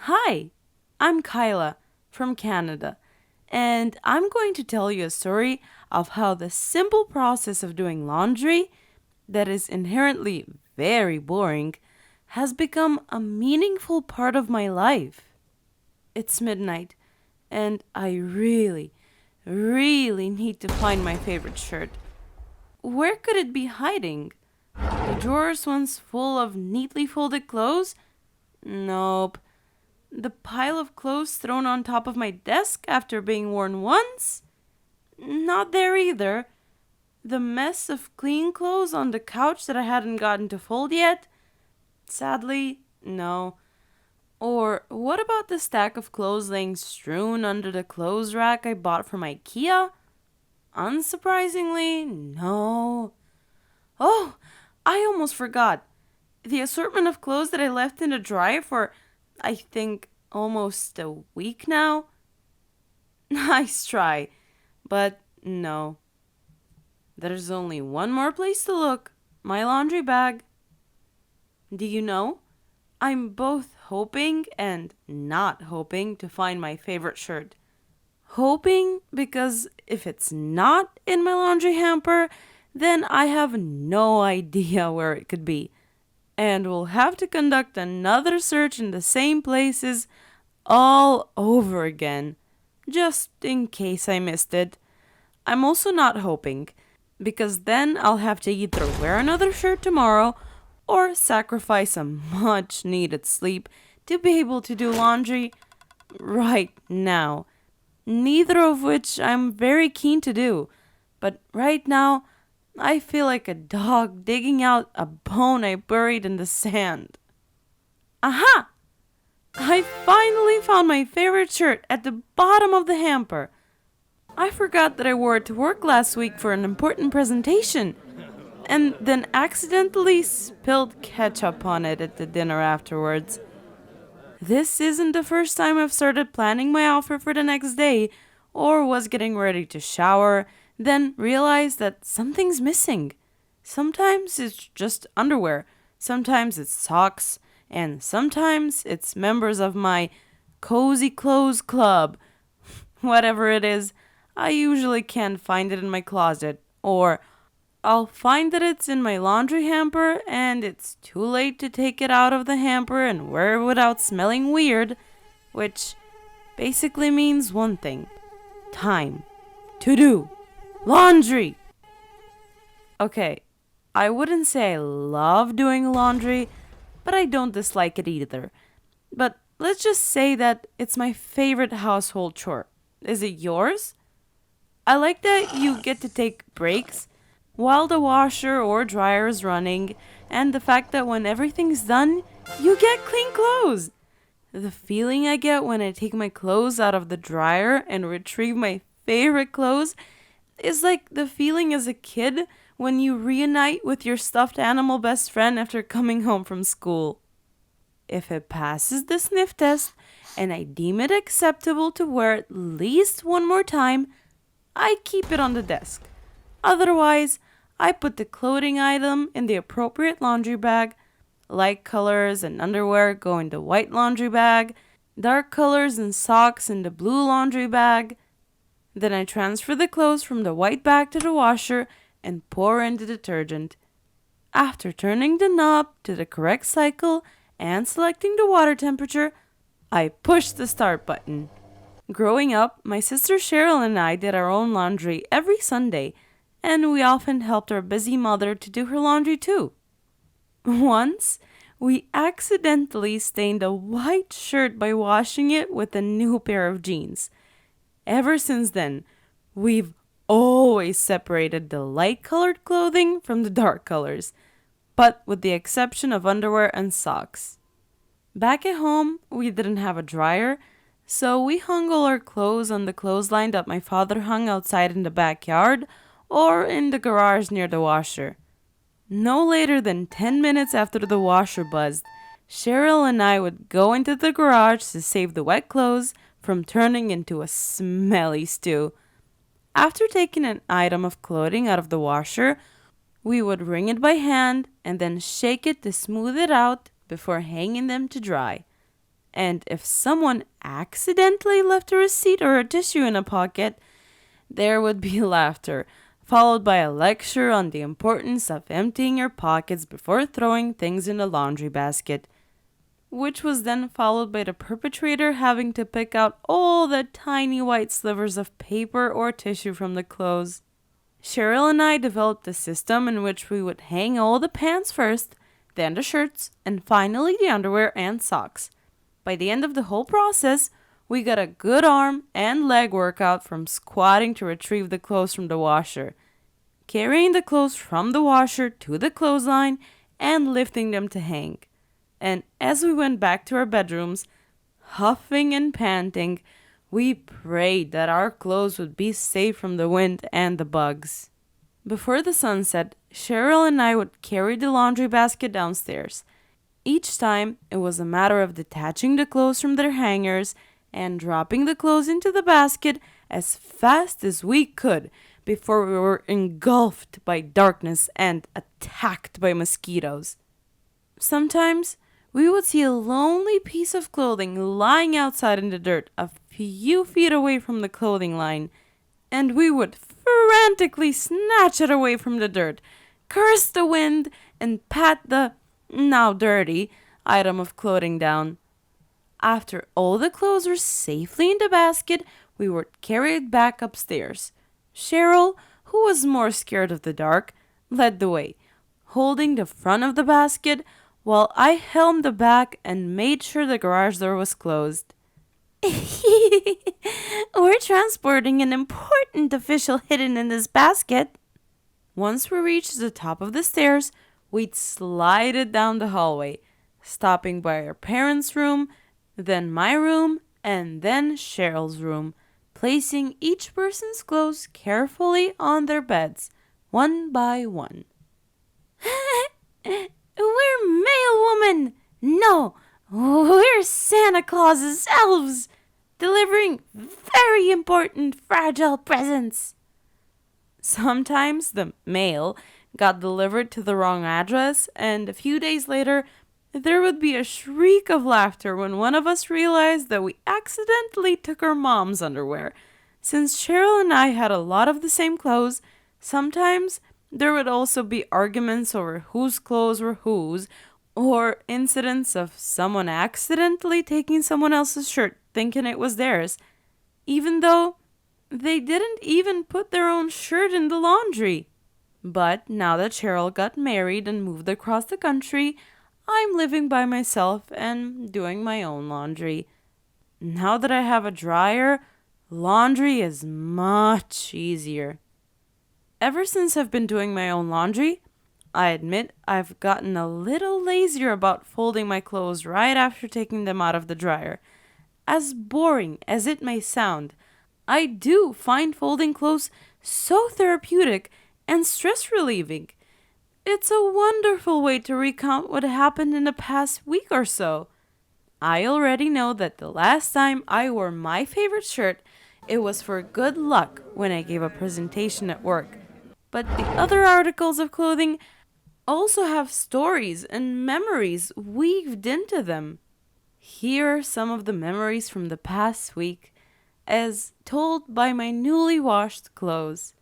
Hi, I'm Kyla from Canada, and I'm going to tell you a story of how the simple process of doing laundry, that is inherently very boring, has become a meaningful part of my life. It's midnight, and I really need to find my favorite shirt. Where could it be hiding? The drawers once full of neatly folded clothes? Nope. The pile of clothes thrown on top of my desk after being worn once? Not there either. The mess of clean clothes on the couch that I hadn't gotten to fold yet? Sadly, no. Or what about the stack of clothes laying strewn under the clothes rack I bought from IKEA? Unsurprisingly, no. Oh, I almost forgot. The assortment of clothes that I left in the dryer for, I think, almost a week now? Nice try, but no. There's only one more place to look, my laundry bag. Do you know? I'm both hoping and not hoping to find my favorite shirt. Hoping because if it's not in my laundry hamper, then I have no idea where it could be. And we'll have to conduct another search in the same places all over again, just in case I missed it. I'm also not hoping, because then I'll have to either wear another shirt tomorrow or sacrifice a much needed sleep to be able to do laundry right now. Neither of which I'm very keen to do. But right now, I feel like a dog digging out a bone I buried in the sand. Aha! I finally found my favorite shirt at the bottom of the hamper. I forgot that I wore it to work last week for an important presentation, and then accidentally spilled ketchup on it at the dinner afterwards. This isn't the first time I've started planning my outfit for the next day, or was getting ready to shower, then realized that something's missing. Sometimes it's just underwear, sometimes it's socks, and sometimes it's members of my cozy clothes club. Whatever it is, I usually can't find it in my closet, or I'll find that it's in my laundry hamper and it's too late to take it out of the hamper and wear it without smelling weird, which basically means one thing: time to do laundry. Okay, I wouldn't say I love doing laundry, but I don't dislike it either. But let's just say that it's my favorite household chore. Is it yours? I like that you get to take breaks while the washer or dryer is running, and the fact that when everything's done, you get clean clothes. The feeling I get when I take my clothes out of the dryer and retrieve my favorite clothes is like the feeling as a kid when you reunite with your stuffed animal best friend after coming home from school. If it passes the sniff test and I deem it acceptable to wear at least one more time, I keep it on the desk. Otherwise, I put the clothing item in the appropriate laundry bag. Light colors and underwear go in the white laundry bag. Dark colors and socks in the blue laundry bag. Then I transfer the clothes from the white bag to the washer and pour in the detergent. After turning the knob to the correct cycle and selecting the water temperature, I push the start button. Growing up, my sister Cheryl and I did our own laundry every Sunday, and we often helped our busy mother to do her laundry too. Once, we accidentally stained a white shirt by washing it with a new pair of jeans. Ever since then, we've always separated the light colored clothing from the dark colors, but with the exception of underwear and socks. Back at home, we didn't have a dryer, so we hung all our clothes on the clothesline that my father hung outside in the backyard or in the garage near the washer. No later than 10 minutes after the washer buzzed, Cheryl and I would go into the garage to save the wet clothes from turning into a smelly stew. After taking an item of clothing out of the washer, we would wring it by hand and then shake it to smooth it out before hanging them to dry. And if someone accidentally left a receipt or a tissue in a pocket, there would be laughter, followed by a lecture on the importance of emptying your pockets before throwing things in the laundry basket, which was then followed by the perpetrator having to pick out all the tiny white slivers of paper or tissue from the clothes. Cheryl and I developed a system in which we would hang all the pants first, then the shirts, and finally the underwear and socks. By the end of the whole process, we got a good arm and leg workout from squatting to retrieve the clothes from the washer, carrying the clothes from the washer to the clothesline, and lifting them to hang. And as we went back to our bedrooms, huffing and panting, we prayed that our clothes would be safe from the wind and the bugs. Before the sun set, Cheryl and I would carry the laundry basket downstairs. Each time, it was a matter of detaching the clothes from their hangers and dropping the clothes into the basket as fast as we could before we were engulfed by darkness and attacked by mosquitoes. Sometimes, we would see a lonely piece of clothing lying outside in the dirt a few feet away from the clothing line, and we would frantically snatch it away from the dirt, curse the wind, and pat the, now dirty, item of clothing down. After all the clothes were safely in the basket, we would carry it back upstairs. Cheryl, who was more scared of the dark, led the way, holding the front of the basket, while I helmed the back and made sure the garage door was closed. We're transporting an important official hidden in this basket. Once we reached the top of the stairs, we'd slide it down the hallway, stopping by our parents' room, then my room, and then Cheryl's room, placing each person's clothes carefully on their beds, one by one. We're mail women! No, we're Santa Claus's elves, delivering very important fragile presents. Sometimes the mail got delivered to the wrong address, and a few days later, there would be a shriek of laughter when one of us realized that we accidentally took our mom's underwear. Since Cheryl and I had a lot of the same clothes, sometimes there would also be arguments over whose clothes were whose, or incidents of someone accidentally taking someone else's shirt thinking it was theirs, even though they didn't even put their own shirt in the laundry. But now that Cheryl got married and moved across the country, I'm living by myself and doing my own laundry. Now that I have a dryer, laundry is much easier. Ever since I've been doing my own laundry, I admit I've gotten a little lazier about folding my clothes right after taking them out of the dryer. As boring as it may sound, I do find folding clothes so therapeutic and stress relieving. It's a wonderful way to recount what happened in the past week or so. I already know that the last time I wore my favorite shirt, it was for good luck when I gave a presentation at work. But the other articles of clothing also have stories and memories weaved into them. Here are some of the memories from the past week, as told by my newly washed clothes.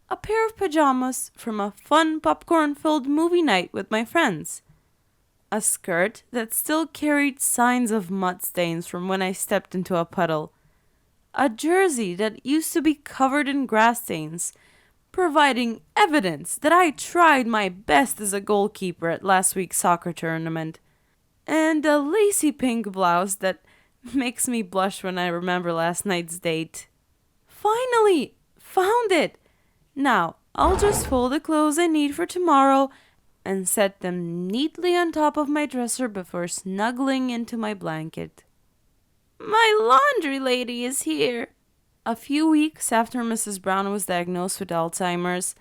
A pair of pajamas from a fun popcorn-filled movie night with my friends. A skirt that still carried signs of mud stains from when I stepped into a puddle. A jersey that used to be covered in grass stains, providing evidence that I tried my best as a goalkeeper at last week's soccer tournament. And a lacy pink blouse that makes me blush when I remember last night's date. Finally! Found it! Now, I'll just fold the clothes I need for tomorrow and set them neatly on top of my dresser before snuggling into my blanket. My laundry lady is here! A few weeks after Mrs. Brown was diagnosed with Alzheimer's,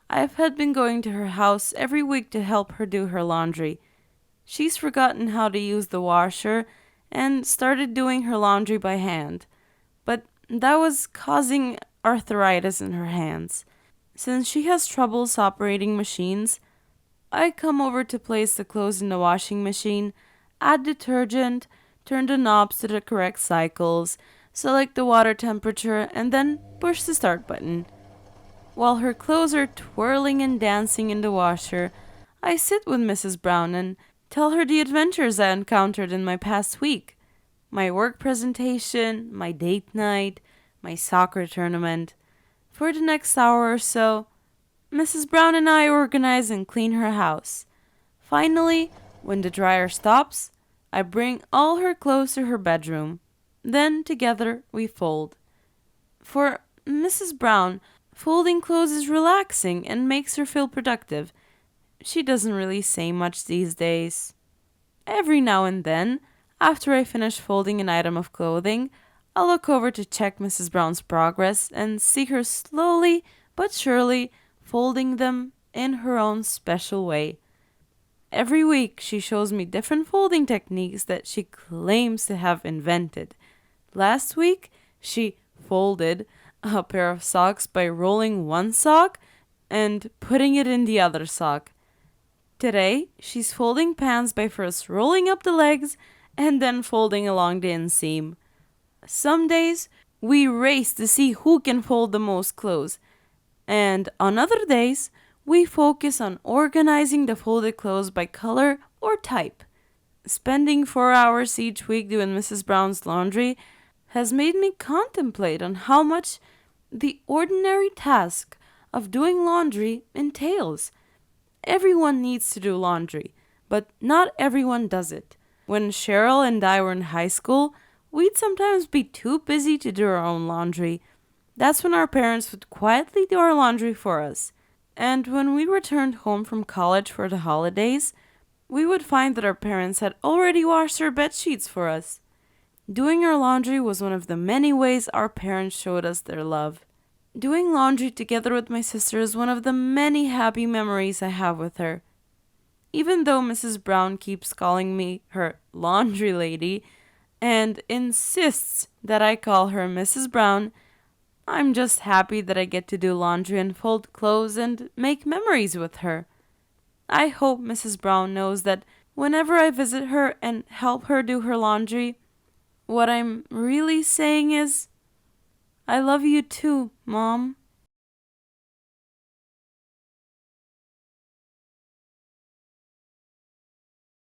I had been going to her house every week to help her do her laundry. She's forgotten how to use the washer and started doing her laundry by hand, but that was causing arthritis in her hands. Since she has troubles operating machines, I come over to place the clothes in the washing machine, add detergent, turn the knobs to the correct cycles, select the water temperature, and then push the start button. While her clothes are twirling and dancing in the washer, I sit with Mrs. Brown and tell her the adventures I encountered in my past week. My work presentation, my date night, my soccer tournament. For the next hour or so, Mrs. Brown and I organize and clean her house. Finally, when the dryer stops, I bring all her clothes to her bedroom. Then together we fold. For Mrs. Brown, folding clothes is relaxing and makes her feel productive. She doesn't really say much these days. Every now and then, after I finish folding an item of clothing, I'll look over to check Mrs. Brown's progress and see her slowly but surely folding them in her own special way. Every week, she shows me different folding techniques that she claims to have invented. Last week, she folded a pair of socks by rolling one sock and putting it in the other sock. Today, she's folding pants by first rolling up the legs and then folding along the inseam. Some days, we race to see who can fold the most clothes, and on other days, we focus on organizing the folded clothes by color or type. Spending 4 hours each week doing Mrs. Brown's laundry has made me contemplate on how much the ordinary task of doing laundry entails. Everyone needs to do laundry, but not everyone does it. When Cheryl and I were in high school, we'd sometimes be too busy to do our own laundry. That's when our parents would quietly do our laundry for us. And when we returned home from college for the holidays, we would find that our parents had already washed our bed sheets for us. Doing our laundry was one of the many ways our parents showed us their love. Doing laundry together with my sister is one of the many happy memories I have with her. Even though Mrs. Brown keeps calling me her laundry lady and insists that I call her Mrs. Brown, I'm just happy that I get to do laundry and fold clothes and make memories with her. I hope Mrs. Brown knows that whenever I visit her and help her do her laundry, what I'm really saying is, I love you too, Mom.